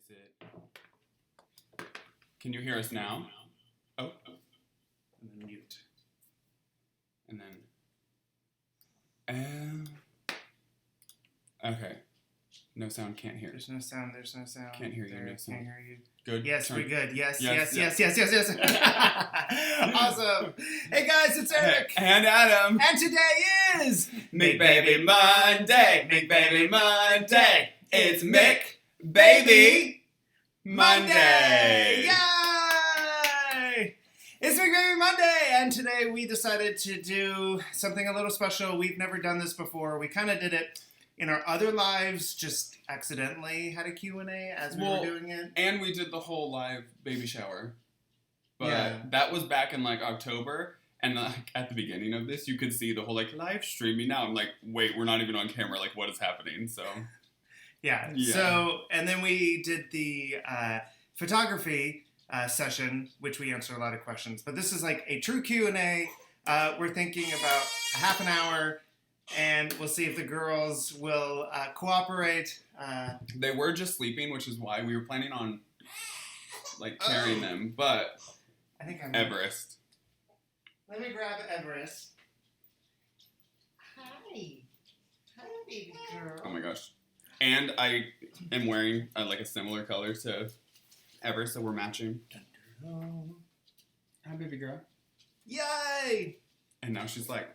Is it? Can you hear us now? Oh. And then mute. And then. Okay. No sound, can't hear. There's no sound. Can't hear you, no sound. Can't hear you. Good? Yes, we're good. Yes. Yes. Awesome. Hey guys, it's Eric. And Adam. And today is McBaby Monday. McBaby Monday. It's McBaby Monday. Yay! It's McBaby Monday, and today we decided to do something a little special. We've never done this before. We kind of did it in our other lives, just accidentally had a Q&A as we were doing it. And we did the whole live baby shower. But Yeah. that was back in like October. And like at the beginning of this, you could see the whole like live streaming now. I'm like, wait, we're not even on camera. Like, what is happening? So, yeah. So, and then we did the photography session, which we answered a lot of questions. But this is like a true Q&A. We're thinking about a half an hour. And we'll see if the girls will cooperate. They were just sleeping, which is why we were planning on like carrying them. But I think I'm Everest. Let me grab Everest. Hi, baby girl. Oh my gosh! And I am wearing like a similar color to Everest, so we're matching. Hi, baby girl. Yay! And now she's like,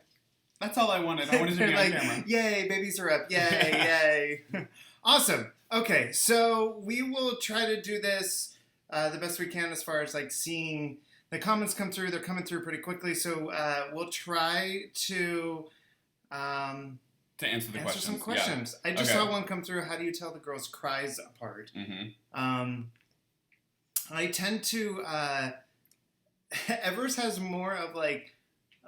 that's all I wanted. I wanted to be on camera. Yay, babies are up. Yay, yay. Awesome. Okay, so we will try to do this the best we can as far as like seeing the comments come through. They're coming through pretty quickly, so we'll try to answer the questions. Some questions. Yeah. I just saw one come through. How do you tell the girls' cries apart? Mm-hmm. I tend to... Everest has more of like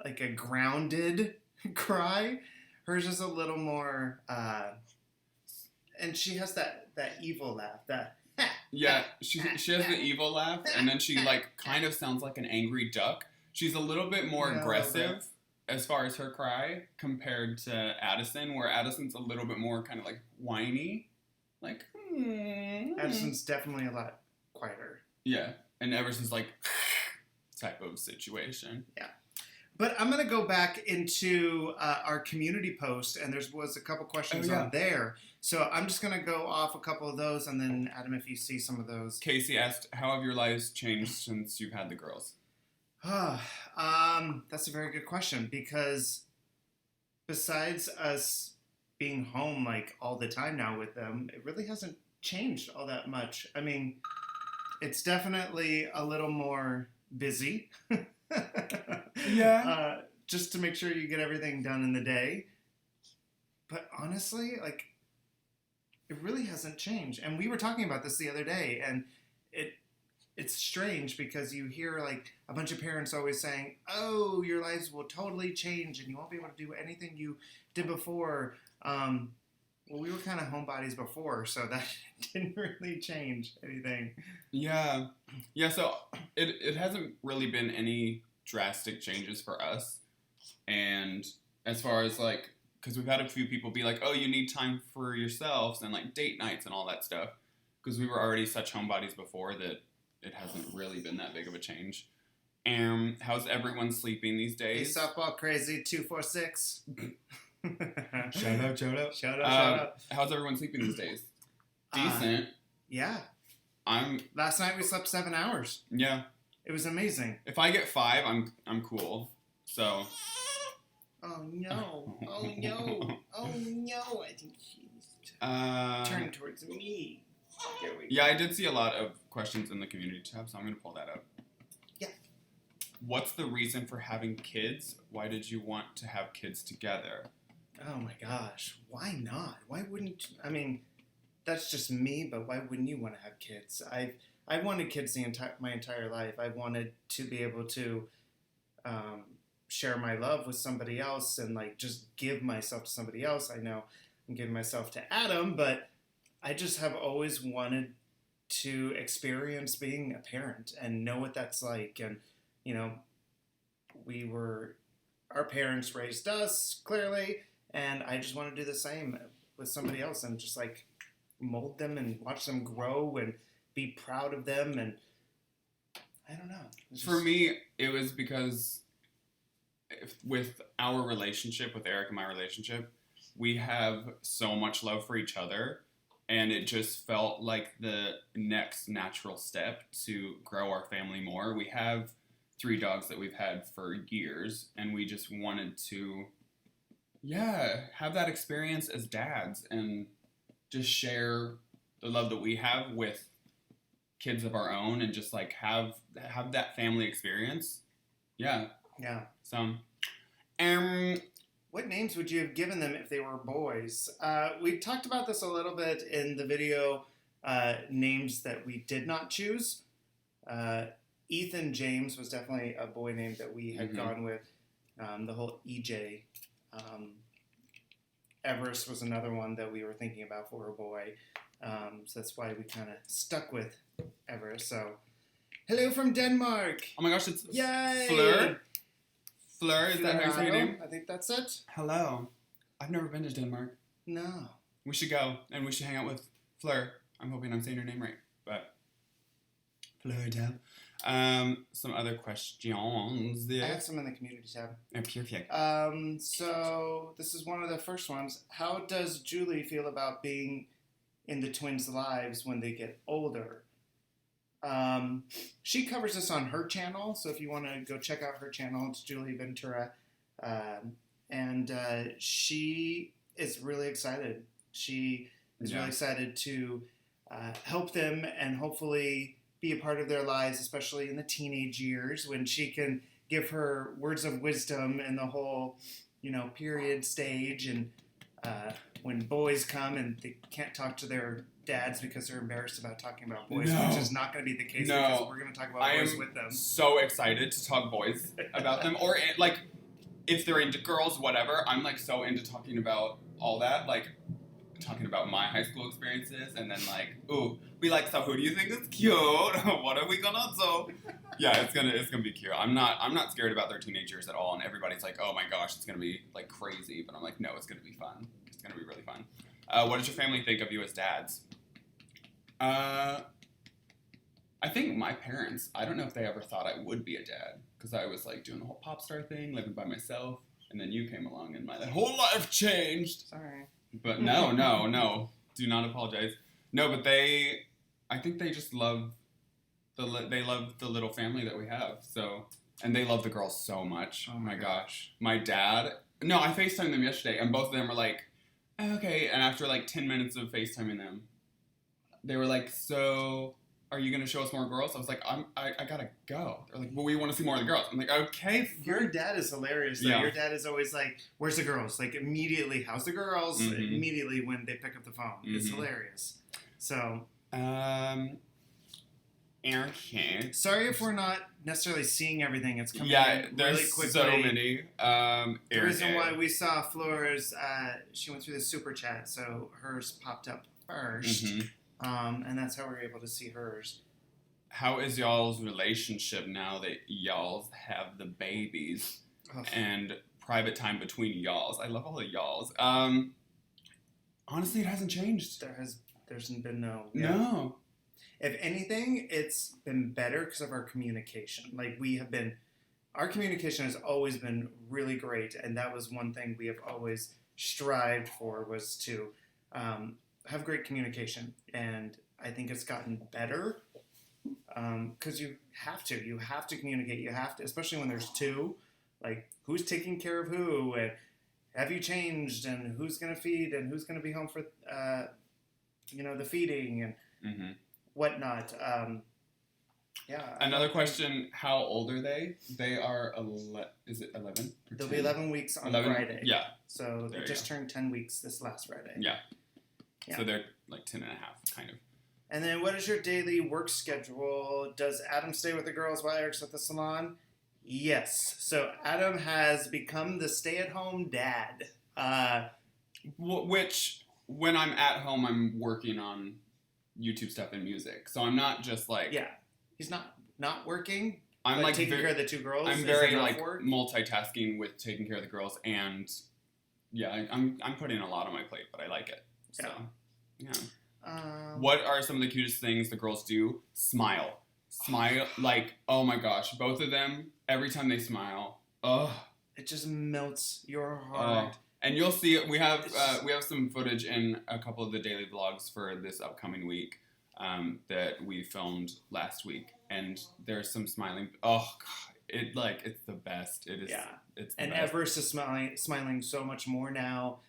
a grounded cry. Hers is a little more, and she has that evil laugh. She has the evil laugh, and then she like kind of sounds like an angry duck. She's a little bit more aggressive as far as her cry compared to Addison, where Addison's a little bit more kind of like whiny, like. Addison's definitely a lot quieter. Yeah, and Everson's like type of situation. Yeah. But I'm going to go back into our community post, and there was a couple questions on there. So I'm just going to go off a couple of those, and then, Adam, if you see some of those. Casey asked, how have your lives changed since you've had the girls? That's a very good question, because besides us being home like all the time now with them, it really hasn't changed all that much. I mean, it's definitely a little more busy. Yeah. Just to make sure you get everything done in the day. But honestly, like, it really hasn't changed. And we were talking about this the other day, and it's strange because you hear like a bunch of parents always saying, oh, your lives will totally change and you won't be able to do anything you did before. Well, we were kind of homebodies before, so that didn't really change anything. Yeah. Yeah, so it hasn't really been any drastic changes for us. And as far as like, because we've had a few people be like, oh, you need time for yourselves and like date nights and all that stuff. Because we were already such homebodies before that it hasn't really been that big of a change. And how's everyone sleeping these days? Hey, softball crazy 246. Shout out. How's everyone sleeping these days? Decent. Yeah. I'm. Last night we slept 7 hours. Yeah. It was amazing. If I get 5, I'm cool. So. Oh no! Oh no! Oh no! I think she's turning towards me. There we go. Yeah, I did see a lot of questions in the community tab, so I'm gonna pull that up. Yeah. What's the reason for having kids? Why did you want to have kids together? Oh my gosh! Why not? Why wouldn't? I mean, that's just me. But why wouldn't you want to have kids? I wanted kids my entire life. I wanted to be able to share my love with somebody else and like just give myself to somebody else. I know I'm giving myself to Adam, but I just have always wanted to experience being a parent and know what that's like. And, you know, our parents raised us clearly, and I just want to do the same with somebody else and just like mold them and watch them grow and be proud of them, and I don't know. For me, it was because with our relationship, with Eric and my relationship, we have so much love for each other, and it just felt like the next natural step to grow our family more. We have 3 dogs that we've had for years, and we just wanted to, have that experience as dads and just share the love that we have with kids of our own, and just like have that family experience. Yeah. So, what names would you have given them if they were boys? We talked about this a little bit in the video, names that we did not choose. Ethan James was definitely a boy name that we had gone with. The whole EJ. Everest was another one that we were thinking about for a boy. So that's why we kind of stuck with Everest. So, hello from Denmark. Oh my gosh, it's Yay! Fleur. Fleur, is that how you say your name? I think that's it. Hello. I've never been to Denmark. No. We should go, and we should hang out with Fleur. I'm hoping I'm saying her name right, but Fleur. Some other questions there. I have some in the community tab. Oh, perfect. So this is one of the first ones. How does Julie feel about being in the twins' lives when they get older? She covers this on her channel, so if you want to go check out her channel, it's Julie Ventura, and she is really excited. She is really excited to help them and hopefully be a part of their lives, especially in the teenage years when she can give her words of wisdom in the whole, period stage, and when boys come and they can't talk to their dads because they're embarrassed about talking about boys, which is not going to be the case because we're going to talk about boys with them. So excited to talk boys about them, or like if they're into girls, whatever. I'm like so into talking about all that, like talking about my high school experiences, and then like, ooh, so who do you think is cute? What are we gonna do? Yeah, it's gonna be cute. I'm not scared about their teenagers at all, and everybody's like, oh my gosh, it's gonna be like crazy, but I'm like, no, it's gonna be fun. It's gonna be really fun. What does your family think of you as dads? I think my parents, I don't know if they ever thought I would be a dad, because I was like doing the whole pop star thing, living by myself, and then you came along and my whole life changed. Sorry. But no, do not apologize. No, but I think they just love the little family that we have. So, and they love the girls so much. Oh my gosh. My dad, I FaceTimed them yesterday, and both of them were like, okay. And after like 10 minutes of FaceTiming them, they were like, so are you going to show us more girls? I was like, I gotta go. They're like, well, we want to see more of the girls. I'm like, okay. Your dad is hilarious, though. Yeah. Your dad is always like, where's the girls? Like, immediately, how's the girls? Mm-hmm. Immediately when they pick up the phone. Mm-hmm. It's hilarious. So. Okay. Sorry if we're not necessarily seeing everything. It's coming in really quickly. So many. The reason why we saw Flora's, she went through the super chat, so hers popped up first. Mm-hmm. And that's how we're able to see hers. How is y'all's relationship now that y'all have the babies and private time between y'alls? I love all the y'alls. Honestly, it hasn't changed. There's been no. No. If anything, it's been better because of our communication. Like our communication has always been really great, and that was one thing we have always strived for, was to have great communication, and I think it's gotten better because you have to communicate. You have to, especially when there's two, like who's taking care of who, and have you changed, and who's going to feed, and who's going to be home for the feeding and whatnot. Another question: how old are they? They are is it 11? They'll be 11 weeks on Friday. Yeah. So they just turned 10 weeks this last Friday. Yeah. So they're like 10 and a half, kind of. And then what is your daily work schedule? Does Adam stay with the girls while Eric's at the salon? Yes. So Adam has become the stay-at-home dad. Which, when I'm at home, I'm working on YouTube stuff and music. So I'm not just like... Yeah. He's not working. I'm like taking care of the two girls. I'm very like multitasking with taking care of the girls, and I'm putting a lot on my plate, but I like it. So yeah. What are some of the cutest things the girls do? Smile. Smile, like, oh my gosh, both of them, every time they smile, it just melts your heart. And you'll see it. We have some footage in a couple of the daily vlogs for this upcoming week that we filmed last week, and there's some smiling. Oh god, it's the best. It is. Yeah. It's the and best. Everest is smiling so much more now.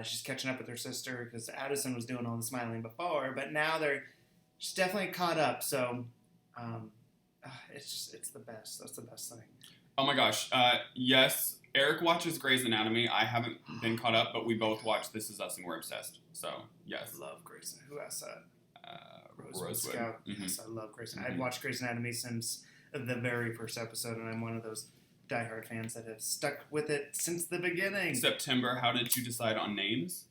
She's catching up with her sister because Addison was doing all the smiling before, but now she's definitely caught up. So it's the best. That's the best thing. Oh my gosh. Yes. Eric watches Grey's Anatomy. I haven't been caught up, but we both watch This Is Us and we're obsessed. So, yes. I love Grey's Anatomy. Who asked that? Rosewood. Scout. Mm-hmm. Yes, I love Grey's Anatomy. I've watched Grey's Anatomy since the very first episode, and I'm one of those diehard fans that have stuck with it since the beginning. September, how did you decide on names?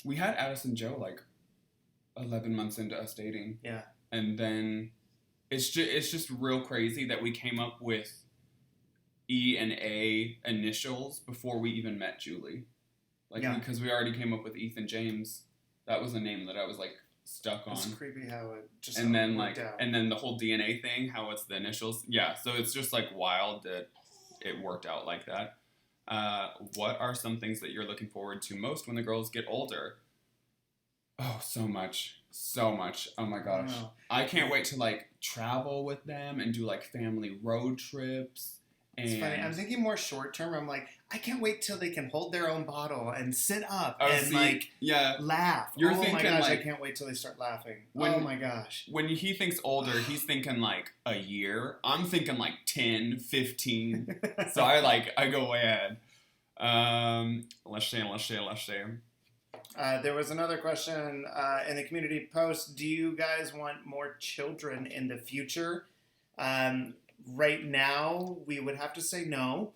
We had Addison Joe like 11 months into us dating. Yeah. And then it's just real crazy that we came up with E and A initials before we even met Julie. Because we already came up with Ethan James. That was a name that I was like stuck on. It's creepy how it just and then worked out. And then the whole DNA thing, how it's the initials. Yeah, so it's just like wild that it worked out like that. What are some things that you're looking forward to most when the girls get older? Oh, so much. Oh my gosh. I can't wait to like travel with them and do like family road trips. It's funny. I'm thinking more short term. I'm like, I can't wait till they can hold their own bottle and sit up and laugh. You're thinking, my gosh, like, I can't wait till they start laughing. Oh my gosh. When he thinks older, he's thinking like a year. I'm thinking like 10, 15. So I go way ahead. Let's see. There was another question in the community post. Do you guys want more children in the future? Right now, we would have to say no.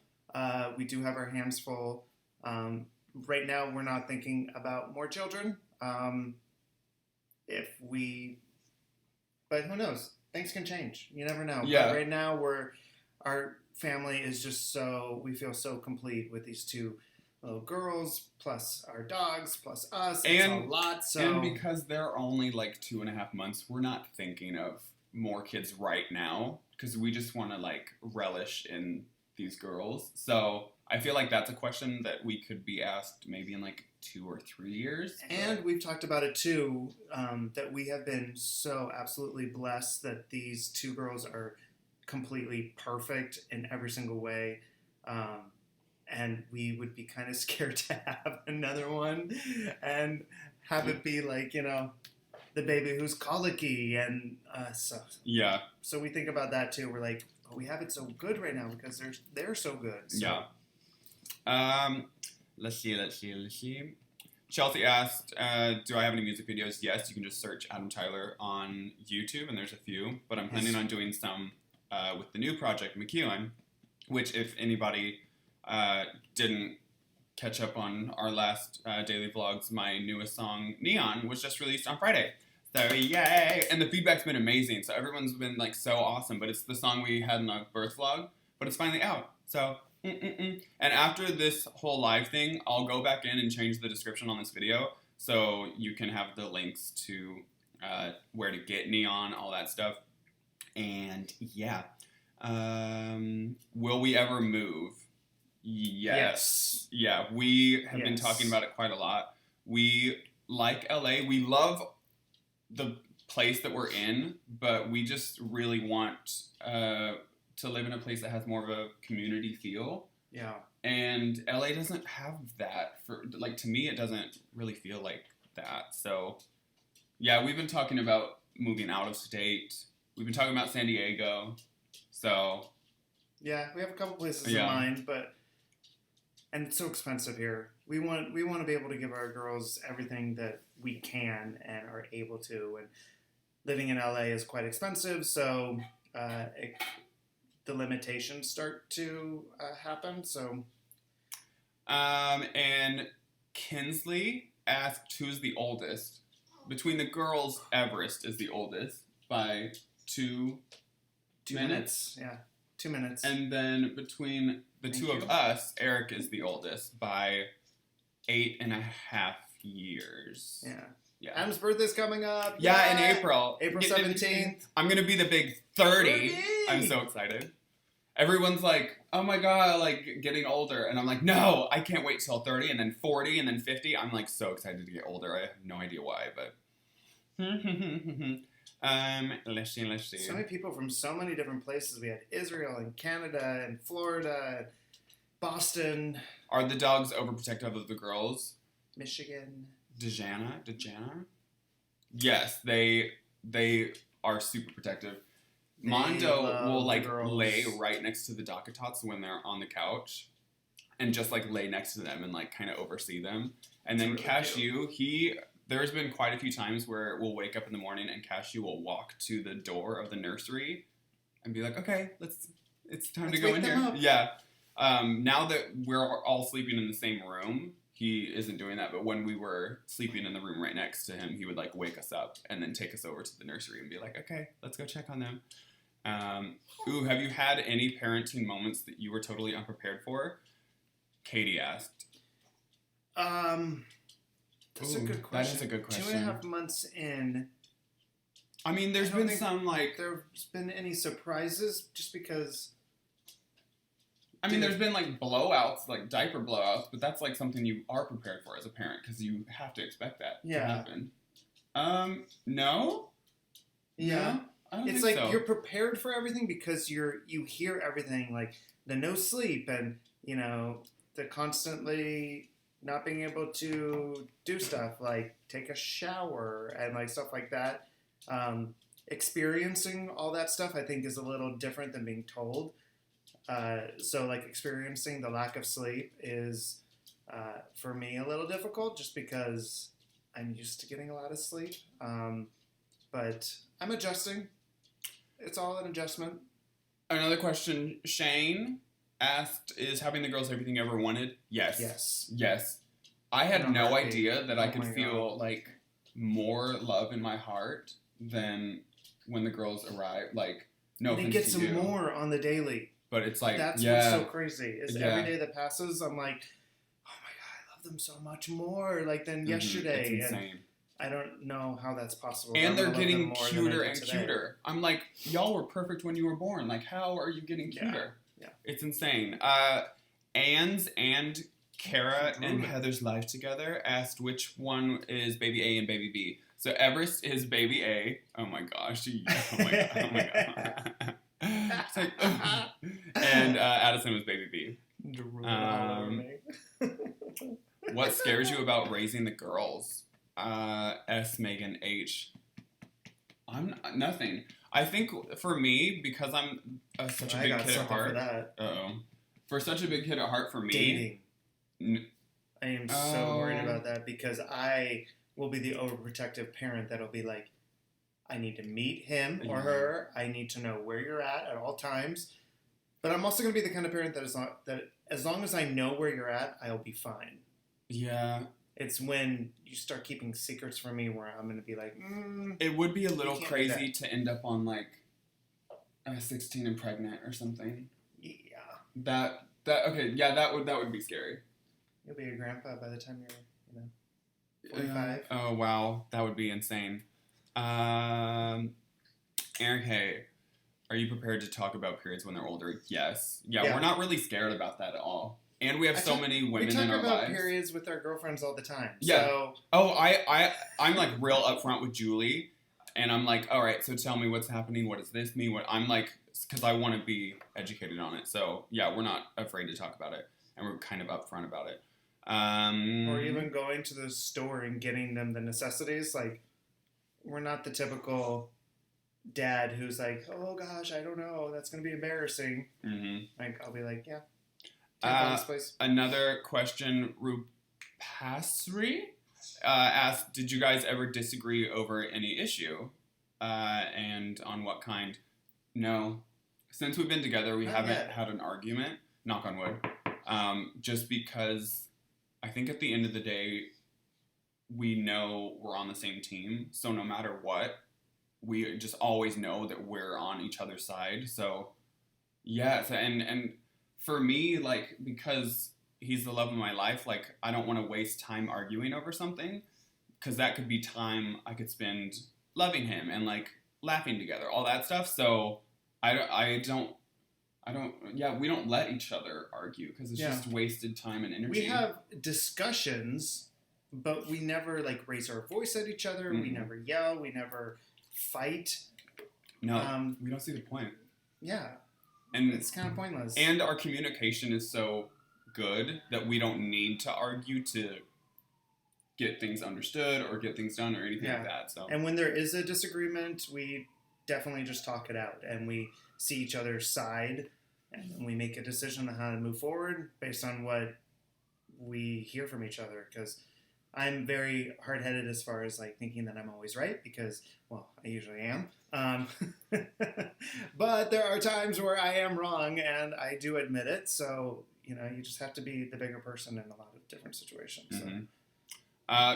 We do have our hands full. Right now, we're not thinking about more children. But who knows? Things can change. You never know. Yeah. But right now, our family is just we feel so complete with these two little girls, plus our dogs, plus us. It's a lot. And because they're only like 2.5 months, we're not thinking of more kids right now. Because we just want to like relish in these girls. So I feel like that's a question that we could be asked maybe in like 2 or 3 years. And we've talked about it too, that we have been so absolutely blessed that these two girls are completely perfect in every single way. And we would be kind of scared to have another one and have it be like, the baby who's colicky and so we think about that too. We're like, we have it so good right now because they're so good. So. Yeah. Let's see. Chelsea asked, do I have any music videos? Yes, you can just search Adam Tyler on YouTube and there's a few, but I'm planning on doing some with the new project McEwen, which if anybody didn't catch up on our last daily vlogs, my newest song, Neon, was just released on Friday. So yay! And the feedback's been amazing. So everyone's been like so awesome. But it's the song we had in the birth vlog, but it's finally out. So And after this whole live thing, I'll go back in and change the description on this video so you can have the links to where to get Neon, all that stuff. And yeah, will we ever move? Yes. Yeah, we have been talking about it quite a lot. We like LA. We love the place that we're in, but we just really want to live in a place that has more of a community feel. Yeah. And LA doesn't have that. To me, it doesn't really feel like that. So, yeah, we've been talking about moving out of state. We've been talking about San Diego. So. Yeah, we have a couple places in mind, and it's so expensive here. We want to be able to give our girls everything that we can and are able to. And living in LA is quite expensive, so the limitations start to happen. So, and Kinsley asked who's the oldest. Between the girls, Everest is the oldest by 2 minutes. Yeah, 2 minutes. And then between the two of us, Eric is the oldest by 8.5 years. Yeah. Yeah. Adam's birthday's coming up. Yeah, in April. April 17th. I'm going to be the big 30. 30. I'm so excited. Everyone's like, oh my God, like getting older. And I'm like, no, I can't wait till 30 and then 40 and then 50. I'm like so excited to get older. I have no idea why, but. Let's see. So many people from so many different places. We had Israel and Canada and Florida and Boston. Are the dogs overprotective of the girls? Michigan. Dejana? Yes, they are super protective. Mondo will like lay right next to the Dakatots when they're on the couch and just like lay next to them and like kind of oversee them. And then really Cashew, there's been quite a few times where we'll wake up in the morning and Cashew will walk to the door of the nursery and be like, okay, it's time to go in here. Up. Yeah. Now that we're all sleeping in the same room, he isn't doing that. But when we were sleeping in the room right next to him, he would like wake us up and then take us over to the nursery and be like, okay, let's go check on them. Have you had any parenting moments that you were totally unprepared for? Katie asked. That's a good question. That is a good question. 2.5 months in. I mean, there's been some like. There's been any surprises just because. I mean, there's been like blowouts, like diaper blowouts, but that's like something you are prepared for as a parent because you have to expect that to happen. No. Yeah. No? I don't it's think like so. You're prepared for everything because you hear everything, like the no sleep and the constantly not being able to do stuff like take a shower and like stuff like that. Experiencing all that stuff I think is a little different than being told. So like experiencing the lack of sleep is for me a little difficult just because I'm used to getting a lot of sleep. But I'm adjusting. It's all an adjustment. Another question Shane asked, is having the girls everything you ever wanted? Yes. I had no idea that I could feel like more love in my heart than when the girls arrived. Like, no offense to you. They get some more on the daily. But it's like, that's what's so crazy. Is every day that passes, I'm like, oh my God, I love them so much more like than yesterday. It's insane. And I don't know how that's possible. And they're getting cuter and cuter. I'm like, y'all were perfect when you were born. Like, how are you getting cuter? Yeah. It's insane. Anne's and Kara and Heather's life together asked which one is baby A and baby B. So Everest is baby A. Oh my gosh. Oh my God. It's like, and Addison was baby B. What scares you about raising the girls? S, Megan, H. Nothing. I think for me, because I'm such a big kid at heart. For such a big kid at heart, for me. Dating. I am so worried about that because I will be the overprotective parent that'll be like, I need to meet him or her. I need to know where you're at all times. But I'm also going to be the kind of parent that as long as I know where you're at, I'll be fine. Yeah. It's when you start keeping secrets from me where I'm going to be like, It would be a little crazy to end up on like 16 and pregnant or something. Yeah. That would be scary. You'll be a grandpa by the time you're, 45. Oh wow, that would be insane. Aaron K, are you prepared to talk about periods when they're older? Yes. Yeah, we're not really scared about that at all. And we have so many women in our lives. We talk about periods with our girlfriends all the time. Yeah. So. Oh, I'm like real upfront with Julie, and I'm like, all right, so tell me what's happening. What does this mean? I'm like, because I want to be educated on it. So yeah, we're not afraid to talk about it, and we're kind of upfront about it. Or even going to the store and getting them the necessities. Like, we're not the typical dad who's like, oh gosh, I don't know, that's going to be embarrassing. Mm-hmm. Like, I'll be like, yeah. Another question, Rupasri asked, did you guys ever disagree over any issue? And on what kind? No. Since we've been together, we haven't had an argument, knock on wood, just because I think at the end of the day, we know we're on the same team. So no matter what, we just always know that we're on each other's side. So yes, and for me, like, because he's the love of my life, like, I don't want to waste time arguing over something. because that could be time I could spend loving him and like laughing together, all that stuff. So I don't. Yeah, we don't let each other argue because it's just wasted time and energy. We have discussions, but we never like raise our voice at each other. We never yell. We never fight. No, we don't see the point. Yeah, and it's kind of pointless. And our communication is so good that we don't need to argue to get things understood or get things done or anything like that. So, and when there is a disagreement, we definitely just talk it out and we see each other's side, and then we make a decision on how to move forward based on what we hear from each other. Because I'm very hard-headed as far as like thinking that I'm always right, because, well, I usually am. But there are times where I am wrong, and I do admit it. So, you know, you just have to be the bigger person in a lot of different situations. So.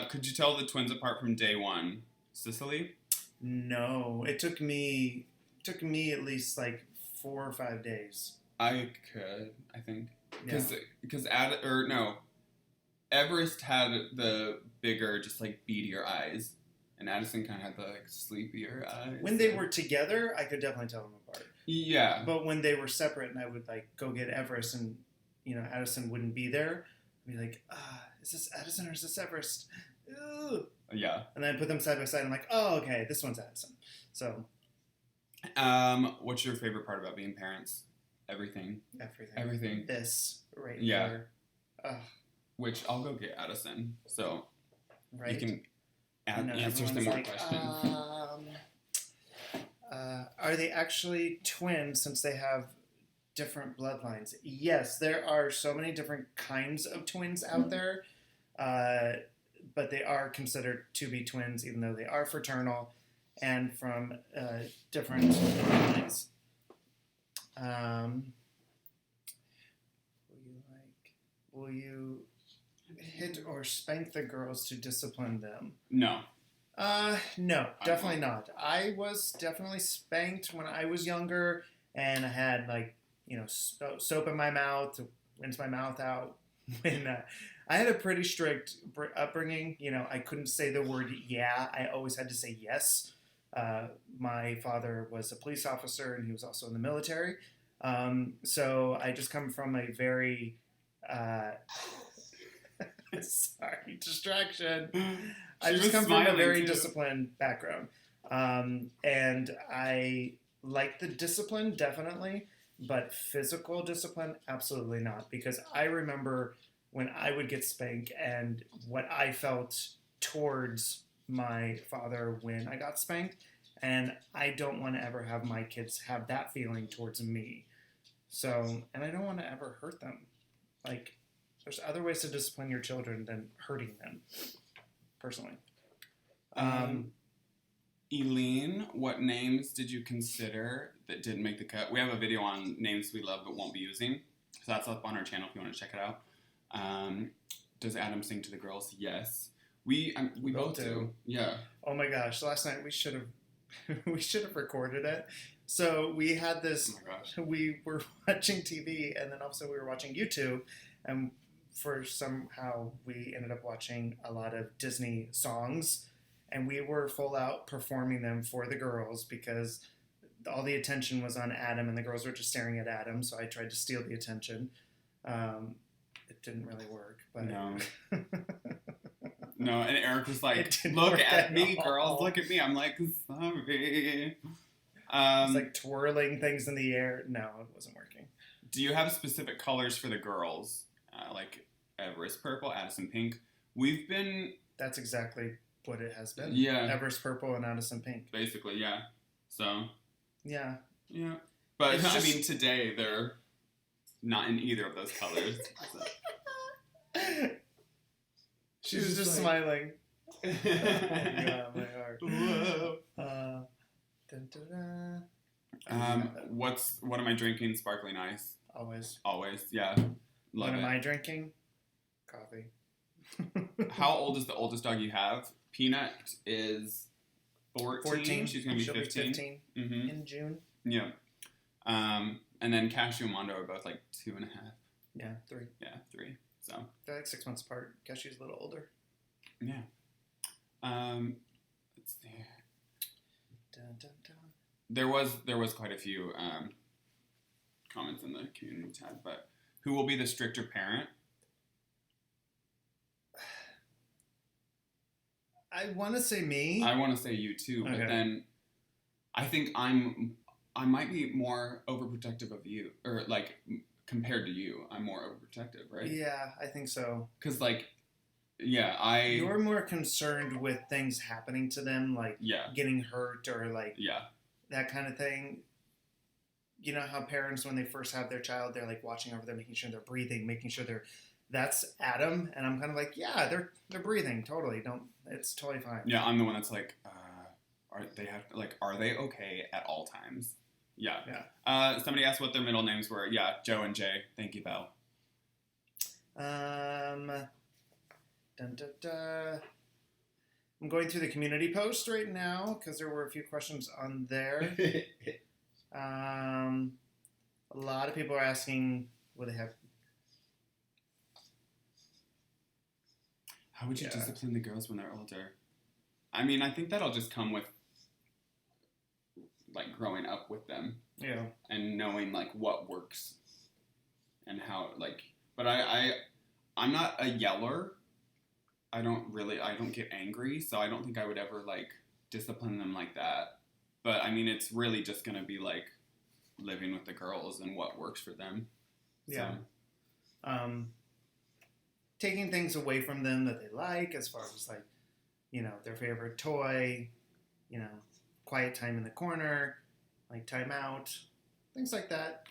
Could you tell the twins apart from day one? Cicely? No, it took me at least like 4 or 5 days. I could, I think, because Everest had the bigger, just like beadier eyes, and Addison kind of had the like sleepier eyes. When they were together, I could definitely tell them apart. Yeah, but when they were separate, and I would like go get Everest, and you know Addison wouldn't be there, I'd be like, is this Addison or is this Everest? Ugh. Yeah. And then I put them side by side. And I'm like, oh, okay, this one's Addison. So. What's your favorite part about being parents? Everything. This right here. Ugh. Which I'll go get Addison. So right. You can answer some more questions. Are they actually twins since they have different bloodlines? Yes, there are so many different kinds of twins out there. But they are considered to be twins, even though they are fraternal and from different families. Will you hit or spank the girls to discipline them? No. No, definitely not. I was definitely spanked when I was younger, and I had like, you know, soap in my mouth to rinse my mouth out. When I had a pretty strict upbringing, you know, I couldn't say the word yeah. I always had to say yes. My father was a police officer, and he was also in the military. So I just come from a very sorry, distraction. I just come from a very disciplined background. And I like the discipline, definitely, but physical discipline, absolutely not. Because I remember when I would get spanked and what I felt towards my father when I got spanked. And I don't want to ever have my kids have that feeling towards me. So, and I don't want to ever hurt them. Like, there's other ways to discipline your children than hurting them, personally. Eileen, what names did you consider that didn't make the cut? We have a video on names we love but won't be using. So that's up on our channel if you want to check it out. Does Adam sing to the girls? Yes. We both do. Yeah. Oh my gosh. Last night we should have recorded it. So we had this, oh my gosh. We were watching TV, and then also we were watching YouTube, and for somehow we ended up watching a lot of Disney songs, and we were full out performing them for the girls because all the attention was on Adam, and the girls were just staring at Adam, so I tried to steal the attention. It didn't really work, but... No. No, and Eric was like, look at me, girls, look at me. I'm like, sorry. It's like twirling things in the air. No, it wasn't working. Do you have specific colors for the girls? Like Everest purple, Addison pink? That's exactly what it has been. Yeah. Everest purple and Addison pink. Basically, yeah. So. Yeah. Yeah. But, I mean, today they're not in either of those colors. So. She was just like, smiling. Yeah, my heart. Whoa. Dun, dun, dun. What am I drinking? Sparkling ice. Always. Yeah. Love what it. am I drinking? Coffee. How old is the oldest dog you have? Peanut is 14. She's going to be 15. Mm-hmm. In June. Yeah. And then Cashew and Mondo are both like 2.5. Yeah, 3. Yeah, 3. So they're like 6 months apart. Cashew's a little older. Yeah. Let's see. Dun, dun, dun. There was quite a few comments in the community tab, but who will be the stricter parent? I want to say me. I want to say you too, but then I think I might be more overprotective of you, or like compared to you, I'm more overprotective, right? Yeah, I think so. Because like, you're more concerned with things happening to them, like getting hurt or like that kind of thing. You know how parents, when they first have their child, they're like watching over them, making sure they're breathing, making sure that's Adam, and I'm kind of like, yeah, they're breathing, totally. It's totally fine. Yeah, I'm the one that's like, are they okay at all times? Yeah. Somebody asked what their middle names were. Yeah, Joe and Jay. Thank you, Belle. I'm going through the community post right now because there were a few questions on there. A lot of people are asking, will they have... How would you discipline the girls when they're older? I mean, I think that'll just come with, like, growing up with them. Yeah. And knowing, like, what works and how, like... But I'm not a yeller. I don't get angry, so I don't think I would ever, like, discipline them like that. But, I mean, it's really just going to be, like, living with the girls and what works for them. Yeah. So. Taking things away from them that they like, as far as, like, you know, their favorite toy, you know, quiet time in the corner, like time out, things like that.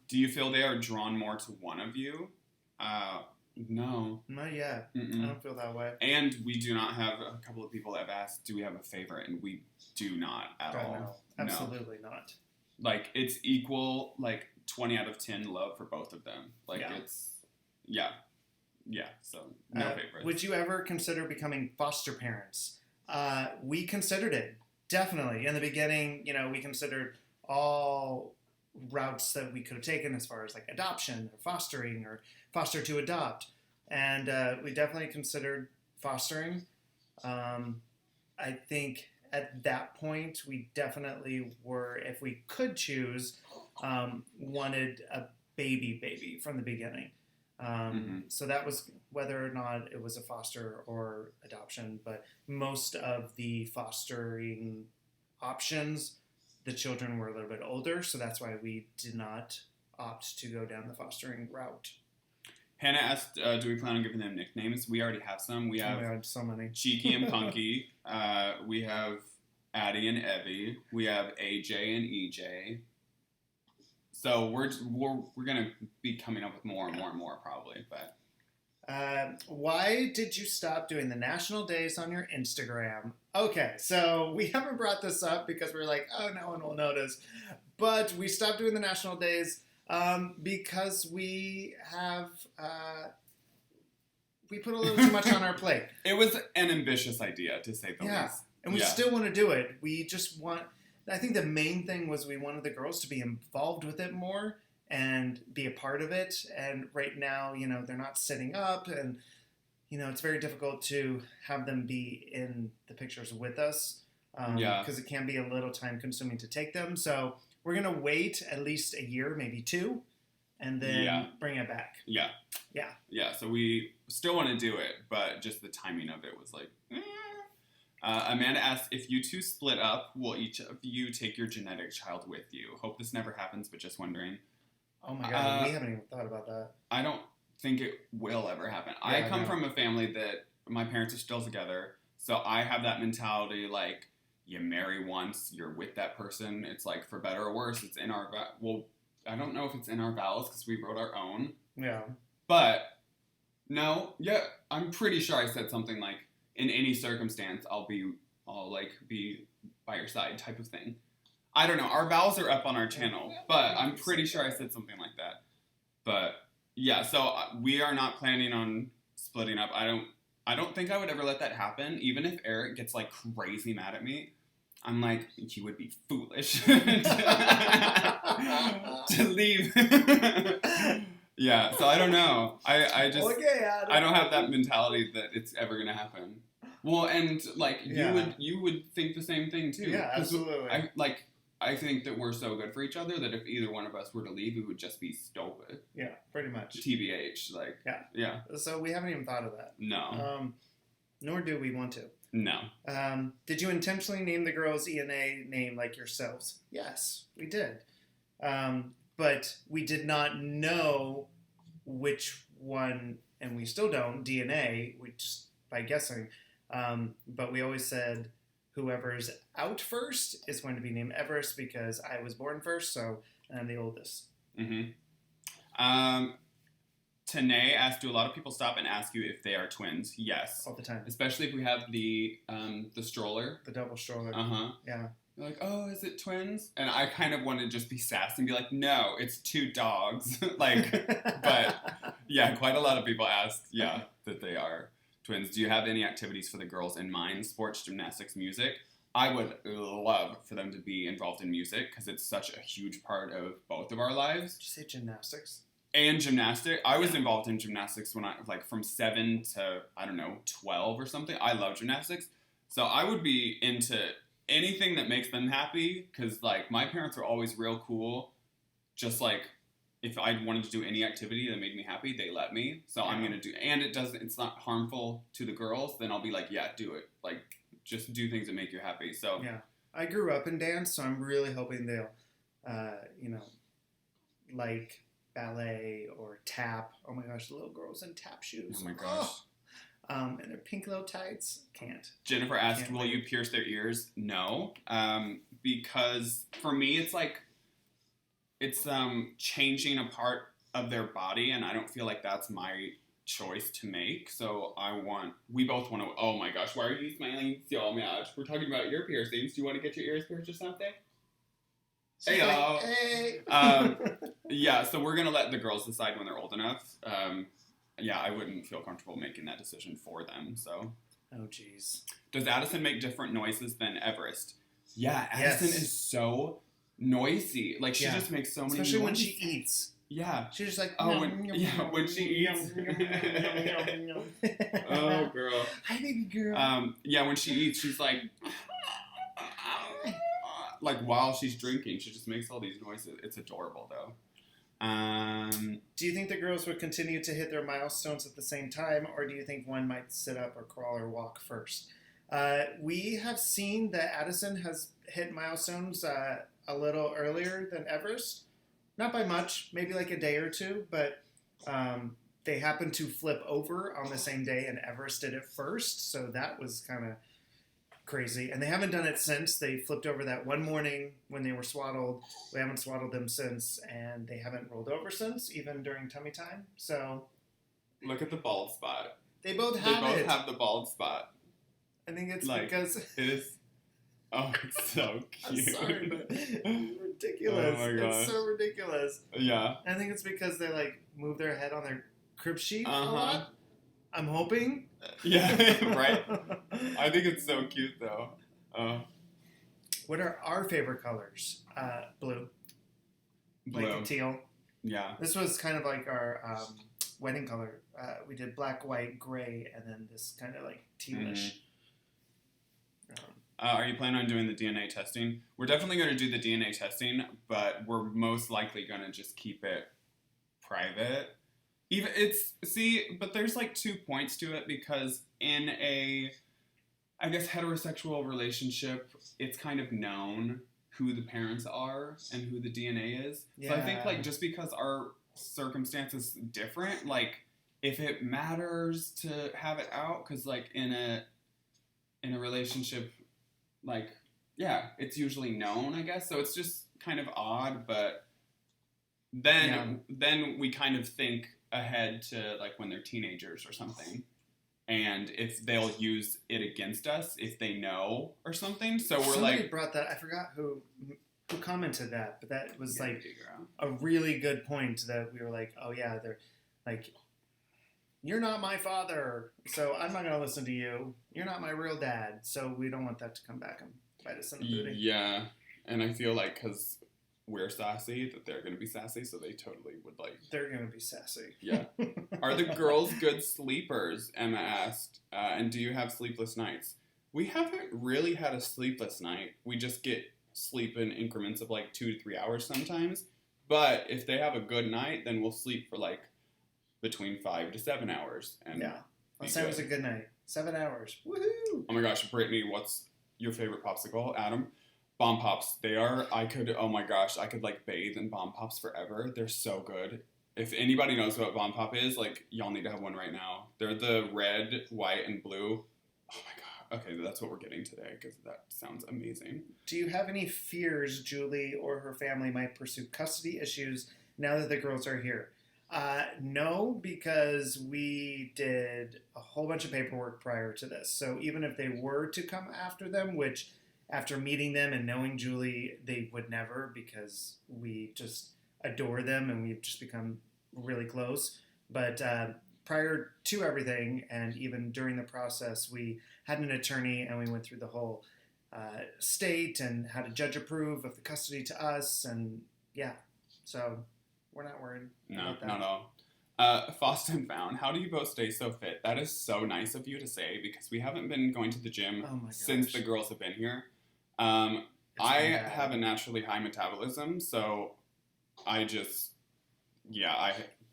Do you feel they are drawn more to one of you? No. Not yet. Mm-mm. I don't feel that way. And we do not have, a couple of people have asked, do we have a favorite? And we do not at all. No, absolutely not. Like, it's equal, like, 20 out of 10 love for both of them. Like, it's, so no favorites. Would you ever consider becoming foster parents? We considered it, definitely. In the beginning, you know, we considered all routes that we could have taken as far as, like, adoption or fostering or foster to adopt. And we definitely considered fostering. I think at that point, we definitely were, if we could choose, wanted a baby from the beginning. So that was whether or not it was a foster or adoption, but most of the fostering options, the children were a little bit older, so that's why we did not opt to go down the fostering route. Hannah asked, do we plan on giving them nicknames? We already have some. We have so many. Cheeky and Punky. We have Addie and Evie. We have AJ and EJ. So we're gonna be coming up with more and more probably, but. Why did you stop doing the national days on your Instagram? Okay, so we haven't brought this up because we're like, oh, no one will notice. But we stopped doing the national days because we have we put a little too much on our plate. It was an ambitious idea, to say the least. And we still want to do it. We just want... I think the main thing was we wanted the girls to be involved with it more and be a part of it. And right now, you know, they're not sitting up and, you know, it's very difficult to have them be in the pictures with us because it can be a little time consuming to take them. So we're going to wait at least a year, maybe 2, and then bring it back. Yeah. So we still want to do it, but just the timing of it was like, Amanda asked, if you two split up, will each of you take your genetic child with you? Hope this never happens, but just wondering. Oh my God, we haven't even thought about that. I don't think it will ever happen. I come from a family that my parents are still together, so I have that mentality, like, you marry once, you're with that person. It's like, for better or worse, it's in our... Well, I don't know if it's in our vows, because we wrote our own. Yeah. But, no, I'm pretty sure I said something like, in any circumstance, I'll be by your side type of thing. I don't know. Our vows are up on our channel, but I'm pretty sure I said something like that. But yeah, so we are not planning on splitting up. I don't think I would ever let that happen. Even if Eric gets like crazy mad at me, I'm like, you would be foolish to leave. Yeah, so I don't know. I just I don't have that mentality that it's ever gonna happen. Well, and like Yeah. you would think the same thing too. Yeah, 'Cause absolutely. I think that we're so good for each other that if either one of us were to leave, we would just be stupid. Yeah, pretty much. TBH, like yeah. So we haven't even thought of that. No, Nor do we want to. no. Did you intentionally name the girls ENA name like yourselves? Yes, we did. But we did not know which one, and we still don't, DNA, we just by guessing. But we always said whoever's out first is going to be named Everest because I was born first, so and I'm the oldest. Mm-hmm. Tanae asked, do a lot of people stop and ask you if they are twins? Yes. All the time. Especially if we have the stroller. The double stroller. Uh-huh. Yeah. They're like, oh, is it twins? And I kind of want to just be sassy and be like, no, it's 2 dogs. Like, but yeah, quite a lot of people ask, that they are twins. Do you have any activities for the girls in mind? Sports, gymnastics, music? I would love for them to be involved in music because it's such a huge part of both of our lives. Did you say gymnastics? And gymnastics. I was involved in gymnastics when I, like, from 7 to, 12 or something. I love gymnastics. So I would be into anything that makes them happy because, like, my parents were always real cool. Just, like, if I wanted to do any activity that made me happy, they let me. So I'm going to do, and it's not harmful to the girls, then I'll be like, yeah, do it. Like, just do things that make you happy. So yeah. I grew up in dance, so I'm really hoping they'll, like ballet or tap. Oh my gosh, the little girls in tap shoes. Oh my gosh. And their pink little tights. Can't. Jennifer asked, will you pierce their ears? No. Because for me, it's like, it's changing a part of their body, and I don't feel like that's my choice to make. So we both want to, oh my gosh, why are you smiling so much? We're talking about ear piercings. Do you want to get your ears pierced or something? Hey, y'all. Hey. Yeah, so we're going to let the girls decide when they're old enough. Yeah, I wouldn't feel comfortable making that decision for them, so. Oh, jeez. Does Addison make different noises than Everest? Yeah, Addison is so noisy. Like, she just makes so many noises. Especially when she eats. Yeah. She's just like, when she eats. Oh, girl. Hi, baby girl. Yeah, when she eats, she's like while she's drinking, she just makes all these noises. It's adorable, though. Do you think the girls would continue to hit their milestones at the same time, or do you think one might sit up or crawl or walk first? We have seen that Addison has hit milestones a little earlier than Everest. Not by much, maybe like a day or two, but they happened to flip over on the same day, and Everest did it first, so that was kind of crazy. And they haven't done it since. They flipped over that one morning when they were swaddled. We haven't swaddled them since, and they haven't rolled over since, even during tummy time. So look at the bald spot. They both have the bald spot. I think it's because it is. Oh, it's so cute. I'm sorry, but it's ridiculous. Oh my gosh. It's so ridiculous. Yeah. I think it's because they like move their head on their crib sheet a lot. I'm hoping. Yeah, right? I think it's so cute, though. What are our favorite colors? Blue. Like teal. Yeah. This was kind of like our wedding color. We did black, white, gray, and then this kind of like tealish. Are you planning on doing the DNA testing? We're definitely going to do the DNA testing, but we're most likely going to just keep it private. But there's like 2 points to it because in a, I guess, heterosexual relationship, it's kind of known who the parents are and who the DNA is. Yeah. So I think like just because our circumstances different, like if it matters to have it out, because like in a relationship, like, yeah, it's usually known, I guess. So it's just kind of odd, but then we kind of think ahead to like when they're teenagers or something, and if they'll use it against us if they know or something. So we're somebody brought that. I forgot who commented that, but that was like a really good point. That we were like, oh yeah, they're like, you're not my father, so I'm not going to listen to you. You're not my real dad, so we don't want that to come back and bite us in the booty. Yeah, and I feel like because we're sassy, that they're going to be sassy, so they totally would like... They're going to be sassy. Yeah. Are the girls good sleepers? Emma asked. And do you have sleepless nights? We haven't really had a sleepless night. We just get sleep in increments of like 2 to 3 hours sometimes. But if they have a good night, then we'll sleep for like between 5 to 7 hours. And yeah. Last night was a good night. 7 hours. Woohoo! Oh my gosh, Brittany, what's your favorite popsicle? Adam? Bomb Pops. They are, oh my gosh, I could like bathe in Bomb Pops forever. They're so good. If anybody knows what Bomb Pop is, like, y'all need to have one right now. They're the red, white, and blue. Oh my god. Okay, that's what we're getting today, because that sounds amazing. Do you have any fears Julie or her family might pursue custody issues now that the girls are here? No, because we did a whole bunch of paperwork prior to this. So even if they were to come after them, which after meeting them and knowing Julie, they would never, because we just adore them and we've just become really close. But prior to everything, and even during the process, we had an attorney and we went through the whole state and had a judge approve of the custody to us. And yeah, so we're not worried. No, not at all. Foston Found, how do you both stay so fit? That is so nice of you to say, because we haven't been going to the gym since the girls have been here. I have a naturally high metabolism, so I just,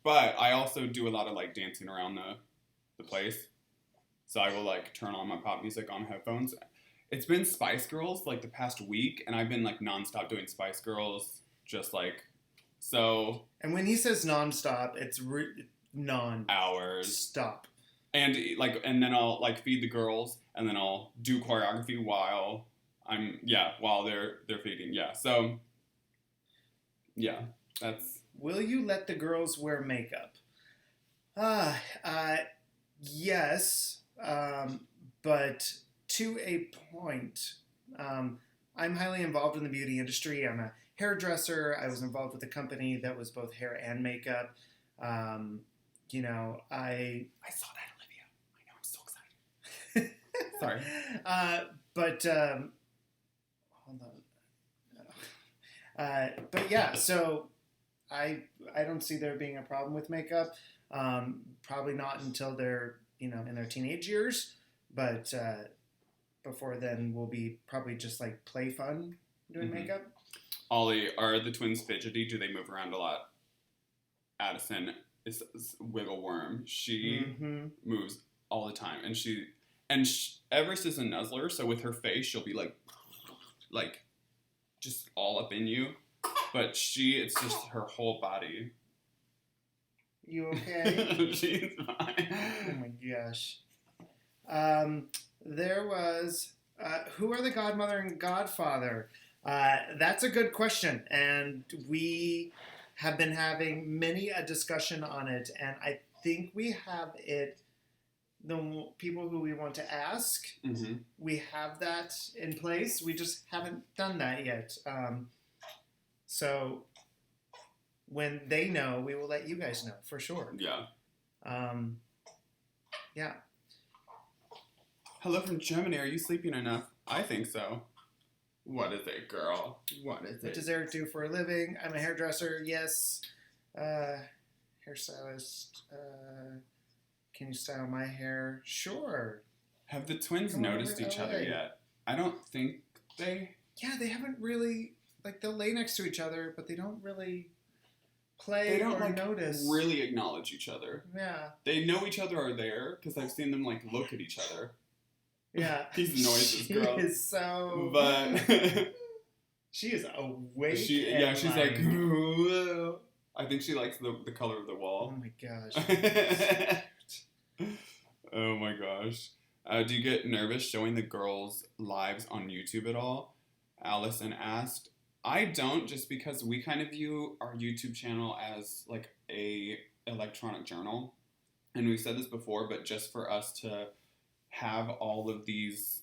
but I also do a lot of like dancing around the place. So I will like turn on my pop music on headphones. It's been Spice Girls like the past week, and I've been like nonstop doing Spice Girls, just like, so. And when he says nonstop, it's hours. Stop. And like, and then I'll like feed the girls, and then I'll do choreography while while they're feeding. Yeah. So yeah, that's. Will you let the girls wear makeup? Yes, but to a point. I'm highly involved in the beauty industry. I'm a hairdresser. I was involved with a company that was both hair and makeup. You know, I saw that, Olivia. I know, I'm so excited. Sorry. But hold on. But yeah, so I don't see there being a problem with makeup. Probably not until they're, you know, in their teenage years. But before then, we'll be probably just like play fun doing makeup. Ollie, are the twins fidgety? Do they move around a lot? Addison is wiggle worm. She moves all the time, and Everest is a nuzzler, so with her face, she'll be like just all up in you. But it's just her whole body. You okay? She's fine. Oh my gosh. There was, who are the godmother and godfather? That's a good question, and we have been having many a discussion on it, and I think we have it, the people who we want to ask, we have that in place. We just haven't done that yet. So when they know, we will let you guys know for sure. Yeah. Yeah. Hello from Germany. Are you sleeping enough? I think so. What is it, girl? What is it? What does Eric do for a living? I'm a hairdresser. Yes. Hairstylist. Can you style my hair? Sure. Have the twins noticed each other yet? I don't think they... Yeah, they haven't really... Like, they'll lay next to each other, but they don't really play or notice. Really acknowledge each other. Yeah. They know each other are there, because I've seen them, like, look at each other. Yeah. These noises, girl. She is so... But... she is awake. She's like... Whoa. I think she likes the color of the wall. Oh my gosh. Oh my gosh. Do you get nervous showing the girls' lives on YouTube at all? Allison asked. I don't, just because we kind of view our YouTube channel as like a electronic journal. And we've said this before, but just for us to have all these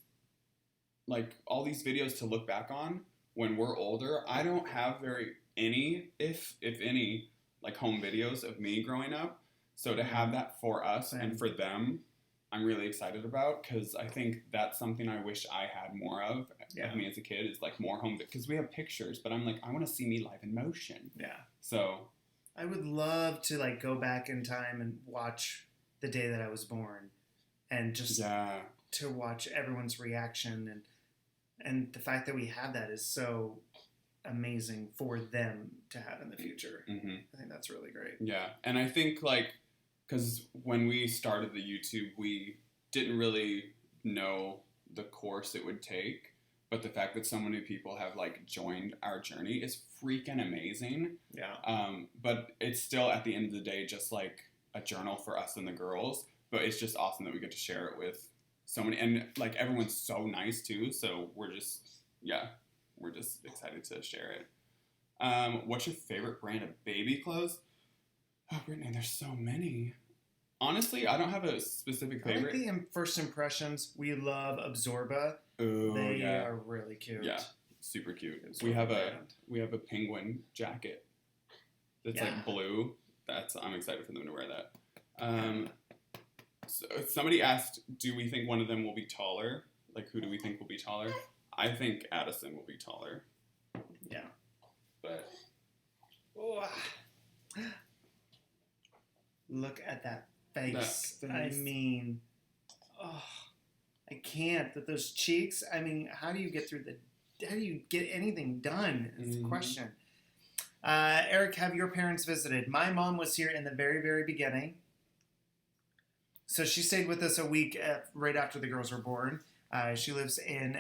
videos to look back on when we're older. I don't have any, if any, like home videos of me growing up. So to have that for us and for them, I'm really excited about, because I think that's something I wish I had more of me as a kid, is like more home, because we have pictures, but I'm like, I want to see me live in motion. Yeah. So I would love to like go back in time and watch the day that I was born, and just to watch everyone's reaction, and the fact that we have that is so amazing for them to have in the future. Mm-hmm. I think that's really great. Yeah, and I think like, because when we started the YouTube, we didn't really know the course it would take, but the fact that so many people have like joined our journey is freaking amazing. Yeah. But it's still at the end of the day just like a journal for us and the girls. But it's just awesome that we get to share it with so many, and like everyone's so nice too. So we're just excited to share it. What's your favorite brand of baby clothes? Oh, Brittany, there's so many. Honestly, I don't have a specific favorite. I like the first impressions. We love Absorba. Oh, they are really cute. Yeah, super cute. Absorba We have a penguin jacket that's like blue. I'm excited for them to wear that. So somebody asked, do we think one of them will be taller? Like, who do we think will be taller? I think Addison will be taller. Yeah. But look at that face. I mean, I can't. With those cheeks, I mean, how do you get anything done is the question. Eric, have your parents visited? My mom was here in the very, very beginning. So she stayed with us a week right after the girls were born. She lives in